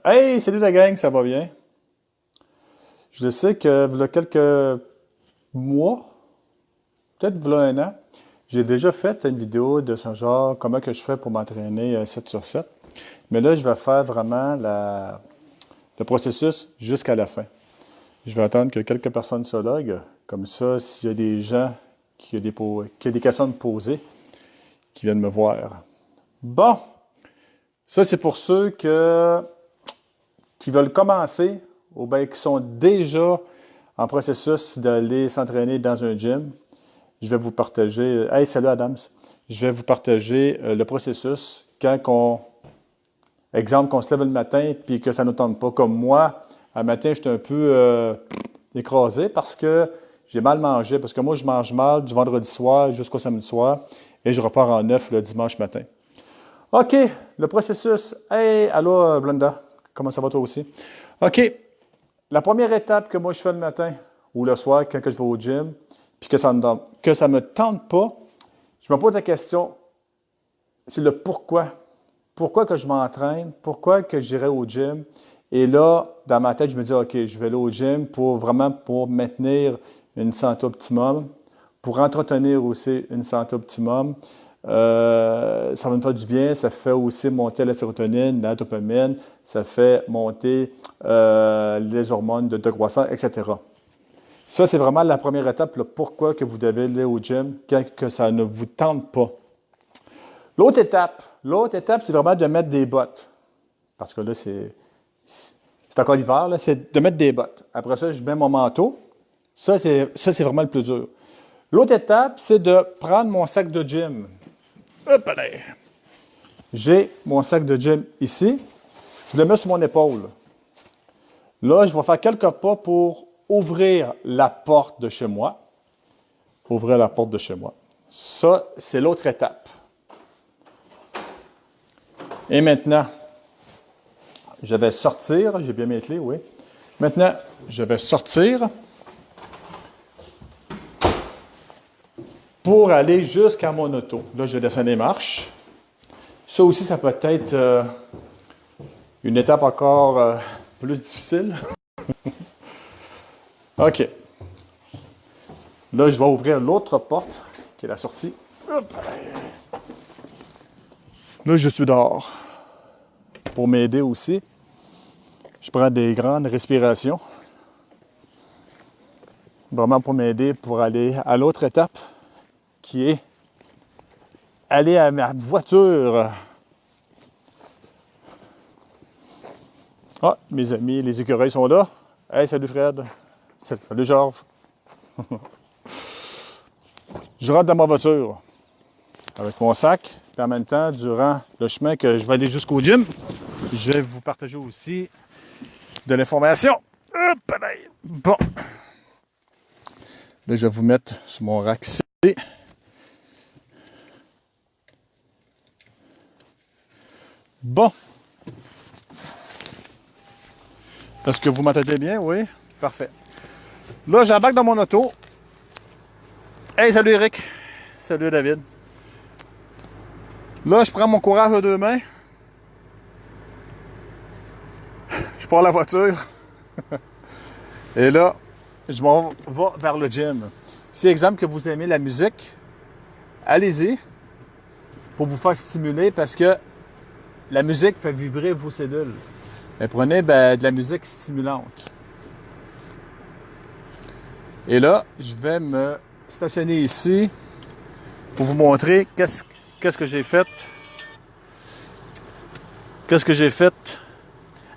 Hey, salut la gang, ça va bien? Je le sais que il y a quelques mois, peut-être il y a un an, j'ai déjà fait une vidéo de ce genre, comment que je fais pour m'entraîner 7 sur 7. Mais là, je vais faire vraiment le processus jusqu'à la fin. Je vais attendre que quelques personnes se loguent. Comme ça, s'il y a des gens qui ont des questions à me poser, qui viennent me voir. Bon, ça c'est pour ceux qui veulent commencer ou bien qui sont déjà en processus d'aller s'entraîner dans un gym. Je vais vous partager. Hey, salut Adams. Je vais vous partager le processus exemple, qu'on se lève le matin puis que ça ne nous tente pas. Comme moi, un matin, j'étais un peu écrasé parce que j'ai mal mangé. Parce que moi, je mange mal du vendredi soir jusqu'au samedi soir et je repars en neuf le dimanche matin. OK, le processus. Hey, allô, Blenda. Comment ça va toi aussi? OK, la première étape que moi je fais le matin ou le soir quand je vais au gym, puis que ça me tente pas, je me pose la question, c'est le pourquoi. Pourquoi que je m'entraîne? Pourquoi que j'irai au gym? Et là, dans ma tête, je me dis, OK, je vais aller au gym pour maintenir une santé optimum, pour entretenir aussi une santé optimum. Ça va me faire du bien, ça fait aussi monter la sérotonine, la dopamine, ça fait monter les hormones de croissance, etc. Ça, c'est vraiment la première étape, le pourquoi que vous devez aller au gym quand que ça ne vous tente pas. L'autre étape, c'est vraiment de mettre des bottes. Parce que là, c'est encore l'hiver, là, c'est de mettre des bottes. Après ça, je mets mon manteau. Ça, c'est vraiment le plus dur. L'autre étape, c'est de prendre mon sac de gym. Hop là! J'ai mon sac de gym ici. Je le mets sur mon épaule. Là, je vais faire quelques pas pour ouvrir la porte de chez moi. Ouvrir la porte de chez moi. Ça, c'est l'autre étape. Et maintenant, je vais sortir. J'ai bien mes clés, oui. Maintenant, je vais sortir pour aller jusqu'à mon auto. Là, je descends les marches. Ça aussi, ça peut être une étape encore plus difficile. OK. Là, je vais ouvrir l'autre porte, qui est la sortie. Hop. Là, je suis dehors. Pour m'aider aussi, je prends des grandes respirations. Vraiment pour m'aider pour aller à l'autre étape, qui est aller à ma voiture. Ah, mes amis, les écureuils sont là. Hey, salut Fred. Salut Georges. Je rentre dans ma voiture avec mon sac. Puis en même temps, durant le chemin que je vais aller jusqu'au gym, je vais vous partager aussi de l'information. Hop, bon. Là, je vais vous mettre sur mon rack C. Bon. Est-ce que vous m'entendez bien? Oui? Parfait. Là, j'embarque dans mon auto. Hey, salut Eric. Salut David. Là, je prends mon courage à deux mains. Je pars la voiture. Et là, je m'en vais vers le gym. Si, exemple, que vous aimez la musique, allez-y pour vous faire stimuler parce que la musique fait vibrer vos cellules. Mais prenez de la musique stimulante. Et là, je vais me stationner ici pour vous montrer qu'est-ce que j'ai fait. Qu'est-ce que j'ai fait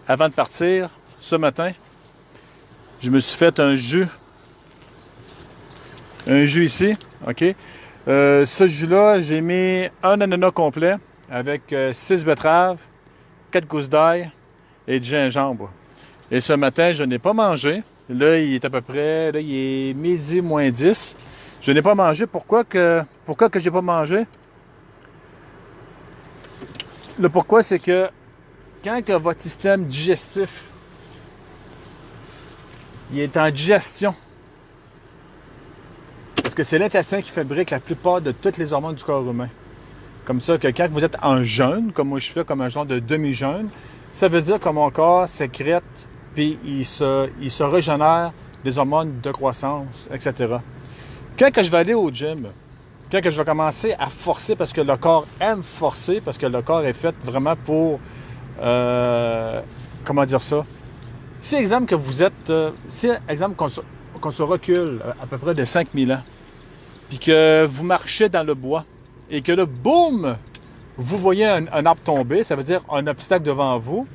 avant de partir ce matin. Je me suis fait un jus. Un jus ici, OK? Ce jus-là, j'ai mis un ananas complet avec 6 betteraves, 4 gousses d'ail et du gingembre. Et ce matin, je n'ai pas mangé. Là, il est à peu près, là, il est midi moins 10. Je n'ai pas mangé. Pourquoi que je n'ai pas mangé? Le pourquoi, c'est que quand que votre système digestif il est en digestion, parce que c'est l'intestin qui fabrique la plupart de toutes les hormones du corps humain. Comme ça, que quand vous êtes en jeûne, comme moi je fais, comme un genre de demi-jeûne, Ça veut dire que mon corps sécrète, puis il se régénère des hormones de croissance, etc. Quand que je vais aller au gym, quand que je vais commencer à forcer, parce que le corps aime forcer, parce que le corps est fait vraiment pour, comment dire ça? Si, exemple, que vous êtes, si, exemple, qu'on se recule à peu près de 5000 ans, puis que vous marchez dans le bois, et que là, boum, vous voyez un arbre tomber, ça veut dire un obstacle devant vous,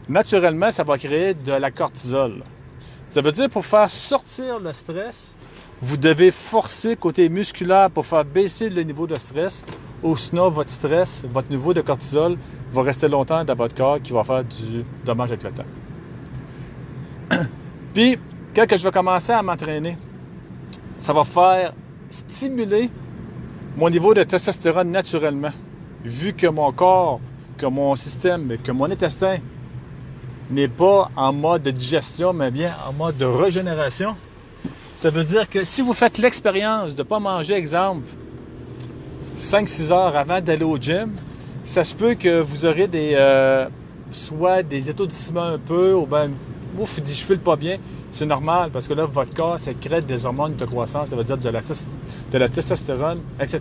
naturellement, ça va créer de la cortisol. Ça veut dire pour faire sortir le stress, vous devez forcer côté musculaire pour faire baisser le niveau de stress, ou sinon votre stress, votre niveau de cortisol va rester longtemps dans votre corps qui va faire du dommage avec le temps. Puis, quand que je vais commencer à m'entraîner, ça va faire stimuler mon niveau de testostérone naturellement. Vu que mon corps, que mon système, que mon intestin n'est pas en mode de digestion, mais bien en mode de régénération, ça veut dire que si vous faites l'expérience de ne pas manger, exemple, 5-6 heures avant d'aller au gym, ça se peut que vous aurez soit des étourdissements un peu, ou bien ouf, je file pas bien. C'est normal parce que là, votre corps sécrète des hormones de croissance, ça veut dire de la testostérone, etc.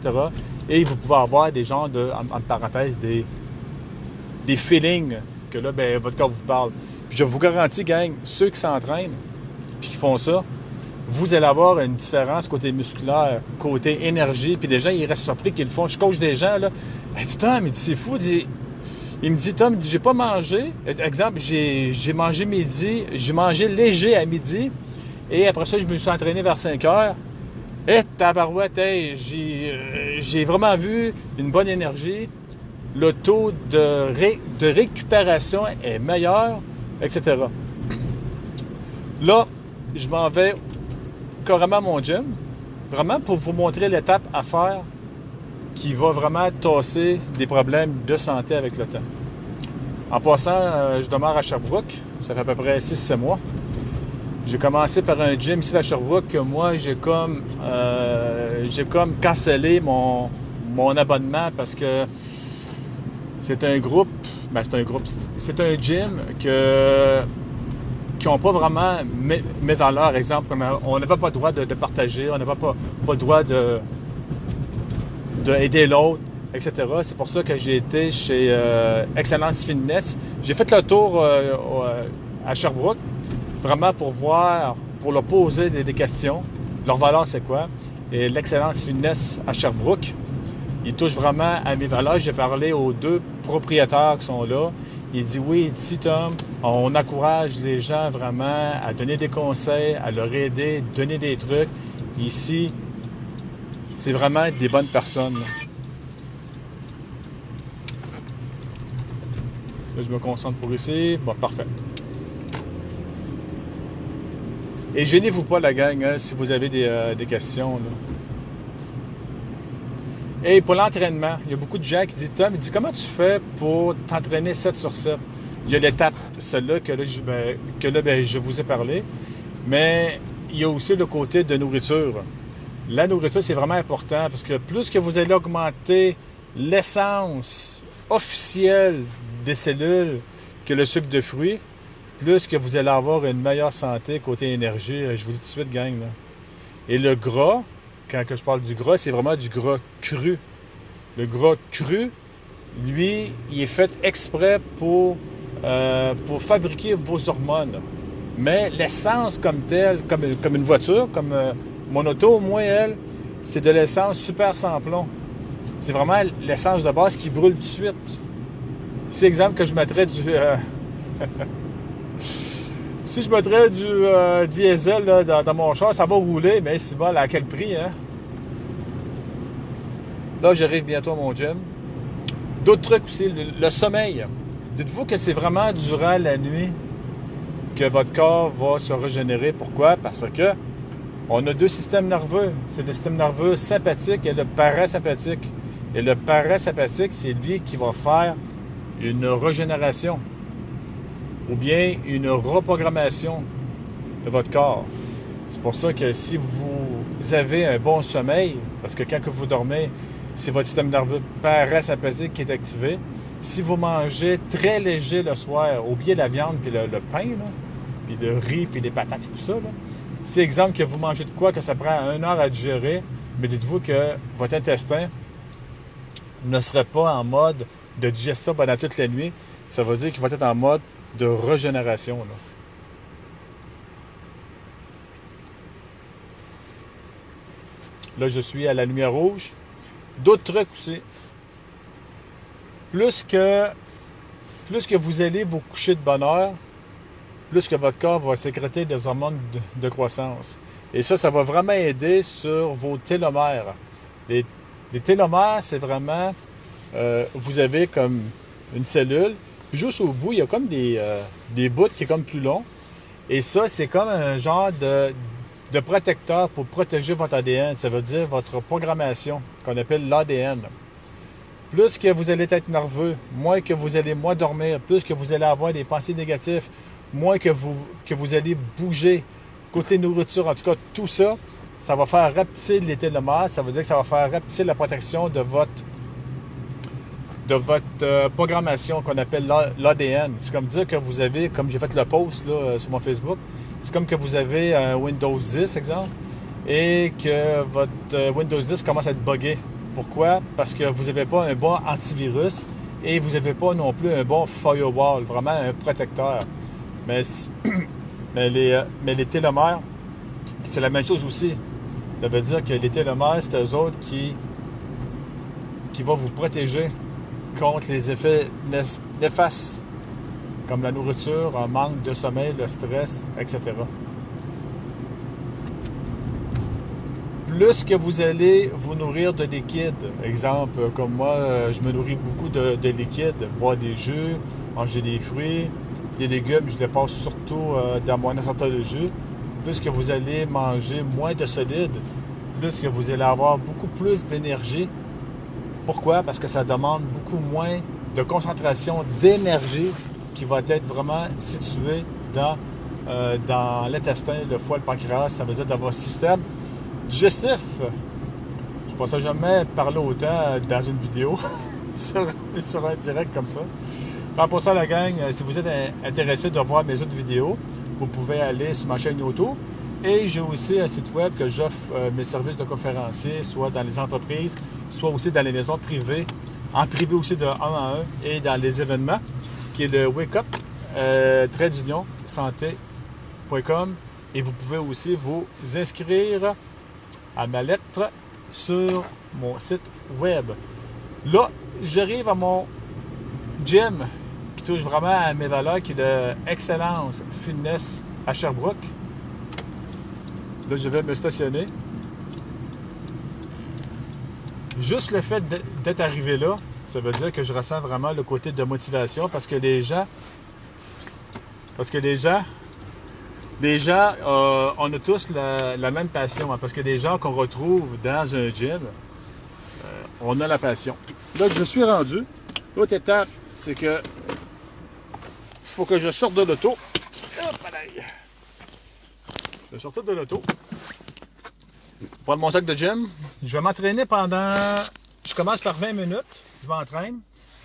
Et vous pouvez avoir des genres de, en parenthèse, des feelings que là, ben, votre corps vous parle. Puis je vous garantis, gang, ceux qui s'entraînent puis qui font ça, vous allez avoir une différence côté musculaire, côté énergie. Puis des gens, ils restent surpris qu'ils le font. Je coach des gens, là. Il dit, Tom, il dit, c'est fou. Il me dit, Tom, j'ai pas mangé. Exemple, j'ai mangé midi, j'ai mangé léger à midi. Et après ça, je me suis entraîné vers 5 heures. Et tabarouette, hey, j'ai vraiment vu une bonne énergie. Le taux de récupération est meilleur, etc. Là, je m'en vais carrément à mon gym, vraiment pour vous montrer l'étape à faire qui va vraiment tasser des problèmes de santé avec le temps. En passant, je demeure à Sherbrooke, ça fait à peu près 6-7 mois. J'ai commencé par un gym ici à Sherbrooke que moi, j'ai comme cancellé mon abonnement parce que c'est un gym qui n'ont pas vraiment mes valeurs. Exemple, on n'avait pas le droit de partager, on n'avait pas le droit d'aider l'autre, etc. C'est pour ça que j'ai été chez Excellence Fitness. J'ai fait le tour à Sherbrooke, vraiment pour leur poser des questions. Leur valeur, c'est quoi? Et l'Excellence Fitness à Sherbrooke, il touche vraiment à mes valeurs. J'ai parlé aux 2 propriétaires qui sont là. Il dit, oui, il dit, Tom, on encourage les gens vraiment à donner des conseils, à leur aider, donner des trucs. Ici, c'est vraiment des bonnes personnes. Là, je me concentre pour ici. Bon, parfait. Et gênez-vous pas, la gang, hein, si vous avez des questions. Là. Et pour l'entraînement, il y a beaucoup de gens qui disent, Tom, il dit, comment tu fais pour t'entraîner 7 sur 7? Il y a l'étape, celle-là, que je vous ai parlé. Mais il y a aussi le côté de nourriture. La nourriture, c'est vraiment important parce que plus que vous allez augmenter l'essence officielle des cellules que le sucre de fruits, plus que vous allez avoir une meilleure santé côté énergie. Je vous dis tout de suite, gang. Là. Et le gras, quand je parle du gras, c'est vraiment du gras cru. Le gras cru, lui, il est fait exprès pour fabriquer vos hormones. Mais l'essence comme telle, comme une voiture, comme mon auto, moi, elle, c'est de l'essence super sans plomb. C'est vraiment l'essence de base qui brûle tout de suite. Si, exemple, que je mettrais du... si je mettrais du diesel là, dans mon char, ça va rouler, mais c'est bon, à quel prix, hein? Là, j'arrive bientôt à mon gym. D'autres trucs aussi, le sommeil. Dites-vous que c'est vraiment durant la nuit que votre corps va se régénérer. Pourquoi? Parce que on a 2 systèmes nerveux. C'est le système nerveux sympathique et le parasympathique. Et le parasympathique, c'est lui qui va faire une régénération ou bien une reprogrammation de votre corps. C'est pour ça que si vous avez un bon sommeil, parce que quand vous dormez, c'est votre système nerveux parasympathique qui est activé. Si vous mangez très léger le soir, oubliez la viande puis le pain, là, puis le riz, puis les patates et tout ça, là. C'est exemple que vous mangez de quoi que ça prend 1 heure à digérer, mais dites-vous que votre intestin ne serait pas en mode de digestion pendant toute la nuit. Ça veut dire qu'il va être en mode de régénération, là. Là, je suis à la lumière rouge. D'autres trucs aussi. Plus que vous allez vous coucher de bonne heure, plus que votre corps va sécréter des hormones de croissance. Et ça va vraiment aider sur vos télomères. Les télomères, c'est vraiment, vous avez comme une cellule, puis juste au bout, il y a comme des bouts qui est comme plus long. Et ça, c'est comme un genre de protecteur pour protéger votre ADN. Ça veut dire votre programmation, qu'on appelle l'ADN. Plus que vous allez être nerveux, moins que vous allez moins dormir, plus que vous allez avoir des pensées négatives, moins que vous allez bouger. Côté nourriture, en tout cas, tout ça, ça va faire rapetisser les télomères. Ça veut dire que ça va faire rapetisser la protection de votre programmation qu'on appelle l'ADN. C'est comme dire que vous avez, comme j'ai fait le post là, sur mon Facebook, c'est comme que vous avez un Windows 10, exemple, et que votre Windows 10 commence à être buggé. Pourquoi? Parce que vous n'avez pas un bon antivirus et vous n'avez pas non plus un bon firewall, vraiment un protecteur. Mais les télomères, c'est la même chose aussi. Ça veut dire que les télomères, c'est eux autres qui vont vous protéger contre les effets néfastes, comme la nourriture, un manque de sommeil, le stress, etc. Plus que vous allez vous nourrir de liquide, exemple, comme moi, je me nourris beaucoup de liquide, boire des jus, manger des fruits, des légumes, je les passe surtout dans mon assortiment de jus. Plus que vous allez manger moins de solides, plus que vous allez avoir beaucoup plus d'énergie. Pourquoi? Parce que ça demande beaucoup moins de concentration d'énergie qui va être vraiment située dans l'intestin, le foie, le pancréas, ça veut dire dans votre système digestif. Je ne pensais jamais parler autant dans une vidéo sur un direct comme ça. Pour ça, la gang, si vous êtes intéressé de voir mes autres vidéos, vous pouvez aller sur ma chaîne YouTube. Et j'ai aussi un site web que j'offre mes services de conférencier, soit dans les entreprises, soit aussi dans les maisons privées, en privé aussi de 1 à 1 et dans les événements, qui est le Wake Up, santé.com. Et vous pouvez aussi vous inscrire à ma lettre sur mon site web. Là, j'arrive à mon gym qui touche vraiment à mes valeurs, qui est de Excellence Fitness à Sherbrooke. Là, je vais me stationner. Juste le fait d'être arrivé là, ça veut dire que je ressens vraiment le côté de motivation parce que les gens, on a tous la même passion. Hein, parce que les gens qu'on retrouve dans un gym, on a la passion. Là, je suis rendu. L'autre étape, c'est que il faut que je sorte de l'auto. Je vais sortir de l'auto. Prendre mon sac de gym. Je vais m'entraîner pendant... Je commence par 20 minutes. Je m'entraîne.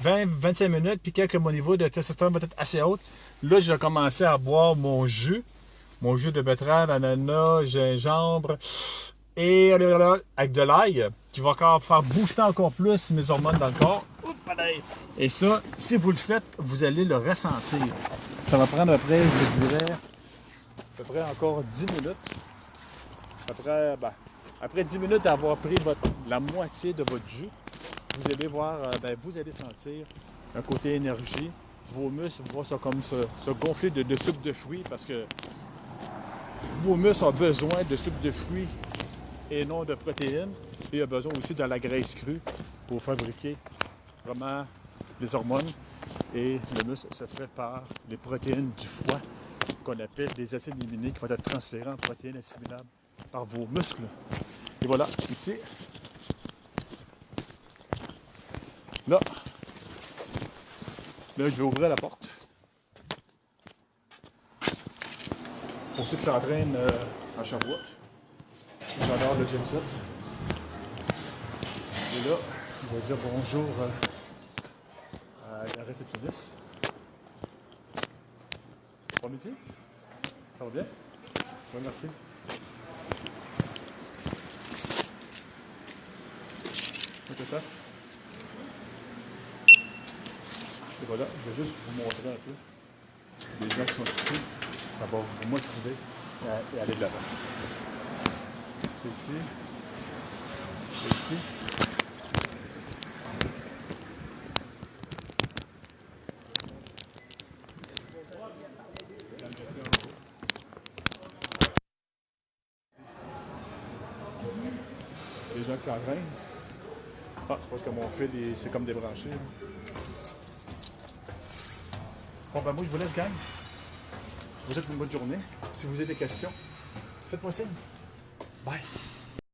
20-25 minutes. Puis quand mon niveau de testostérone va être assez haut, là, je vais commencer à boire mon jus. Mon jus de betterave, ananas, gingembre. Et avec de l'ail, qui va encore faire booster encore plus mes hormones dans le corps. Et ça, si vous le faites, vous allez le ressentir. Ça va prendre après, je dirais, à peu près encore 10 minutes. Après 10 minutes d'avoir pris la moitié de votre jus, vous allez voir, vous allez sentir un côté énergie. Vos muscles vont se gonfler de sucre de fruits parce que vos muscles ont besoin de sucre de fruits et non de protéines. Et il y a besoin aussi de la graisse crue pour fabriquer vraiment les hormones. Et le muscle se fait par les protéines du foie qu'on appelle des acides aminés qui vont être transférés en protéines assimilables par vos muscles. Et voilà, ici. Là, je vais ouvrir la porte. Pour ceux qui s'entraînent à Sherbrooke, j'adore le gym set. Et là, Je vais dire bonjour à la réceptionniste. Bon midi? Ça va bien? Oui, merci. Ok, ça. Et voilà, je vais juste vous montrer un peu les gens qui sont ici. Ça va vous motiver et aller de l'avant. C'est ici. C'est ici. Les gens qui s'entraînent. Ah, c'est parce que mon fil, c'est comme débranché. Là. Bon, ben moi, je vous laisse, gang. Je vous souhaite une bonne journée. Si vous avez des questions, faites-moi signe. Bye.